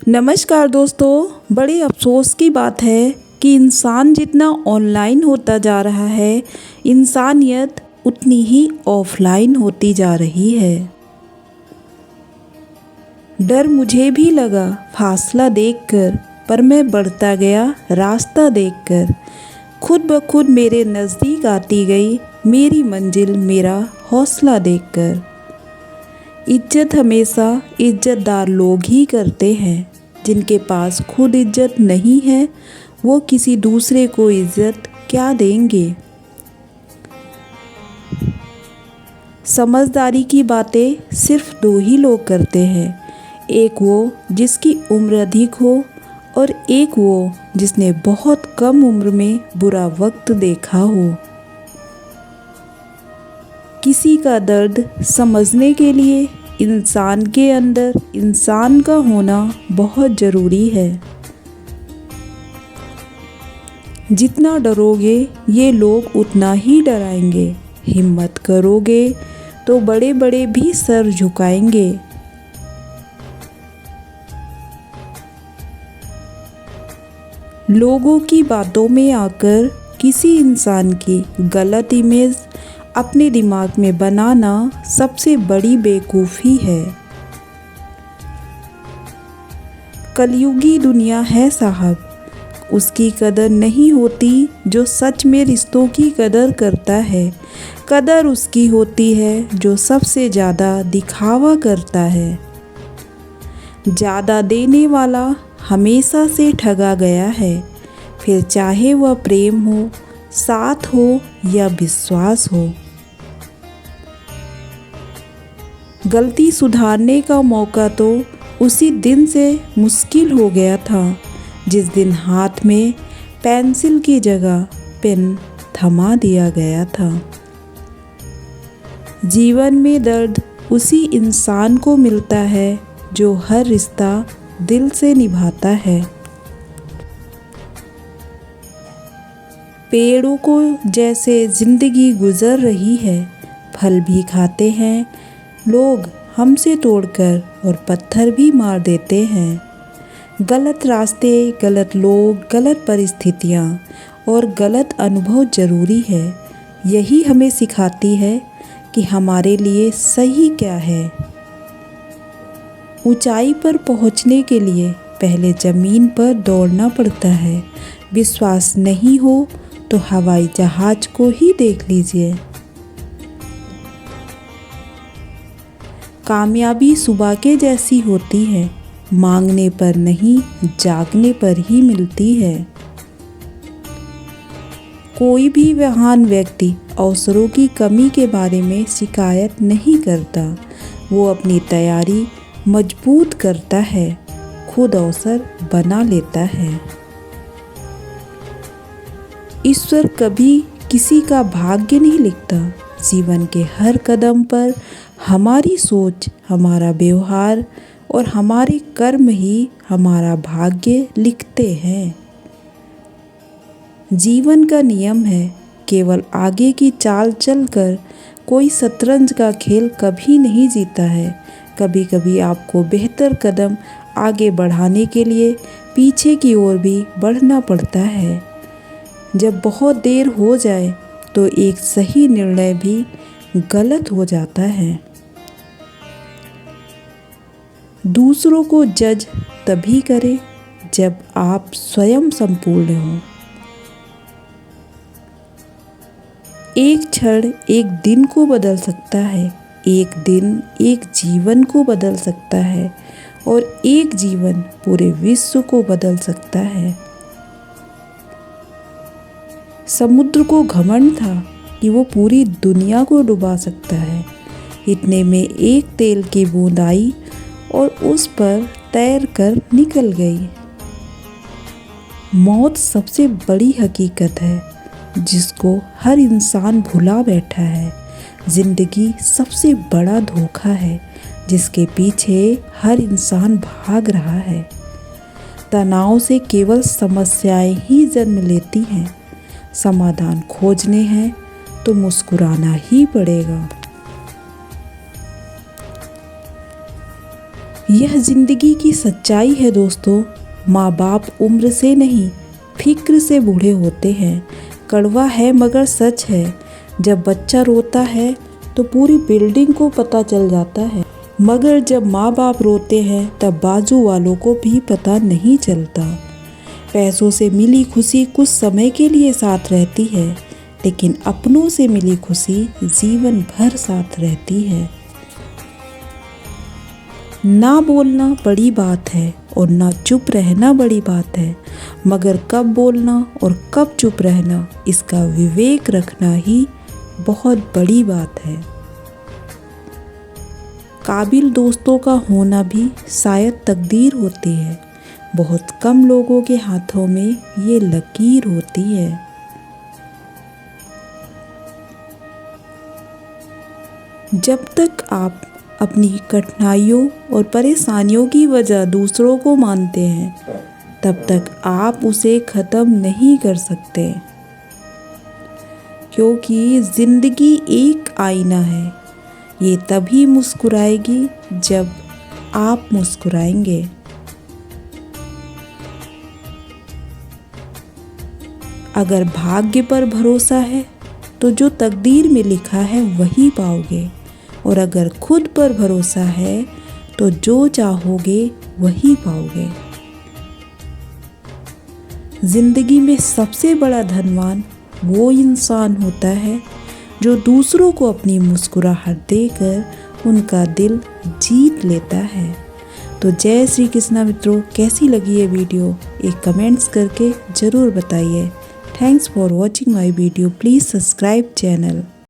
नमस्कार दोस्तों, बड़े अफ़सोस की बात है कि इंसान जितना ऑनलाइन होता जा रहा है, इंसानियत उतनी ही ऑफलाइन होती जा रही है। डर मुझे भी लगा फासला देखकर, पर मैं बढ़ता गया रास्ता देखकर। खुद ब खुद मेरे नज़दीक आती गई मेरी मंजिल, मेरा हौसला देखकर। इज्जत हमेशा इज्जतदार लोग ही करते हैं। जिनके पास खुद इज्जत नहीं है, वो किसी दूसरे को इज्जत क्या देंगे। समझदारी की बातें सिर्फ दो ही लोग करते हैं, एक वो जिसकी उम्र अधिक हो और एक वो जिसने बहुत कम उम्र में बुरा वक्त देखा हो। किसी का दर्द समझने के लिए इंसान के अंदर इंसान का होना बहुत ज़रूरी है। जितना डरोगे ये लोग उतना ही डराएंगे। हिम्मत करोगे तो बड़े बड़े भी सर झुकाएंगे। लोगों की बातों में आकर किसी इंसान की गलत इमेज अपने दिमाग में बनाना सबसे बड़ी बेवकूफ़ी है। कलयुगी दुनिया है साहब, उसकी कदर नहीं होती जो सच में रिश्तों की कदर करता है। कदर उसकी होती है जो सबसे ज़्यादा दिखावा करता है। ज़्यादा देने वाला हमेशा से ठगा गया है, फिर चाहे वह प्रेम हो, साथ हो या विश्वास हो। गलती सुधारने का मौका तो उसी दिन से मुश्किल हो गया था जिस दिन हाथ में पेंसिल की जगह पेन थमा दिया गया था। जीवन में दर्द उसी इंसान को मिलता है जो हर रिश्ता दिल से निभाता है। पेड़ों को जैसे जिंदगी गुजर रही है, फल भी खाते हैं लोग हमसे तोड़कर और पत्थर भी मार देते हैं। गलत रास्ते, गलत लोग, गलत परिस्थितियाँ और गलत अनुभव ज़रूरी है। यही हमें सिखाती है कि हमारे लिए सही क्या है। ऊंचाई पर पहुंचने के लिए पहले ज़मीन पर दौड़ना पड़ता है। विश्वास नहीं हो तो हवाई जहाज को ही देख लीजिए। कामयाबी सुबह के जैसी होती है, मांगने पर नहीं जागने पर ही मिलती है। कोई भी महान व्यक्ति अवसरों की कमी के बारे में शिकायत नहीं करता, वो अपनी तैयारी मजबूत करता है, खुद अवसर बना लेता है। ईश्वर कभी किसी का भाग्य नहीं लिखता। जीवन के हर कदम पर हमारी सोच, हमारा व्यवहार और हमारे कर्म ही हमारा भाग्य लिखते हैं। जीवन का नियम है, केवल आगे की चाल चलकर कोई शतरंज का खेल कभी नहीं जीता है। कभी कभी आपको बेहतर कदम आगे बढ़ाने के लिए पीछे की ओर भी बढ़ना पड़ता है। जब बहुत देर हो जाए तो एक सही निर्णय भी गलत हो जाता है। दूसरों को जज तभी करें जब आप स्वयं संपूर्ण हों। एक क्षण एक दिन को बदल सकता है, एक दिन एक जीवन को बदल सकता है और एक जीवन पूरे विश्व को बदल सकता है। समुद्र को घमंड था कि वो पूरी दुनिया को डुबा सकता है। इतने में एक तेल की बूंद आई और उस पर तैर कर निकल गई। मौत सबसे बड़ी हकीकत है जिसको हर इंसान भुला बैठा है। जिंदगी सबसे बड़ा धोखा है जिसके पीछे हर इंसान भाग रहा है। तनाव से केवल समस्याएं ही जन्म लेती हैं। समाधान खोजने हैं तो मुस्कुराना ही पड़ेगा। यह ज़िंदगी की सच्चाई है दोस्तों। माँ बाप उम्र से नहीं, फिक्र से बूढ़े होते हैं। कड़वा है मगर सच है। जब बच्चा रोता है तो पूरी बिल्डिंग को पता चल जाता है, मगर जब माँ बाप रोते हैं तब बाजू वालों को भी पता नहीं चलता। पैसों से मिली खुशी कुछ समय के लिए साथ रहती है, लेकिन अपनों से मिली खुशी जीवन भर साथ रहती है। ना बोलना बड़ी बात है और ना चुप रहना बड़ी बात है, मगर कब बोलना और कब चुप रहना इसका विवेक रखना ही बहुत बड़ी बात है। काबिल दोस्तों का होना भी शायद तकदीर होती है। बहुत कम लोगों के हाथों में ये लकीर होती है। जब तक आप अपनी कठिनाइयों और परेशानियों की वजह दूसरों को मानते हैं, तब तक आप उसे ख़त्म नहीं कर सकते, क्योंकि ज़िंदगी एक आईना है। ये तभी मुस्कुराएगी जब आप मुस्कुराएंगे। अगर भाग्य पर भरोसा है तो जो तकदीर में लिखा है वही पाओगे, और अगर खुद पर भरोसा है तो जो चाहोगे वही पाओगे। जिंदगी में सबसे बड़ा धनवान वो इंसान होता है जो दूसरों को अपनी मुस्कुराहट देकर उनका दिल जीत लेता है। तो जय श्री कृष्णा मित्रों, कैसी लगी ये वीडियो एक कमेंट्स करके ज़रूर बताइए। Thanks for watching my video. Please subscribe channel.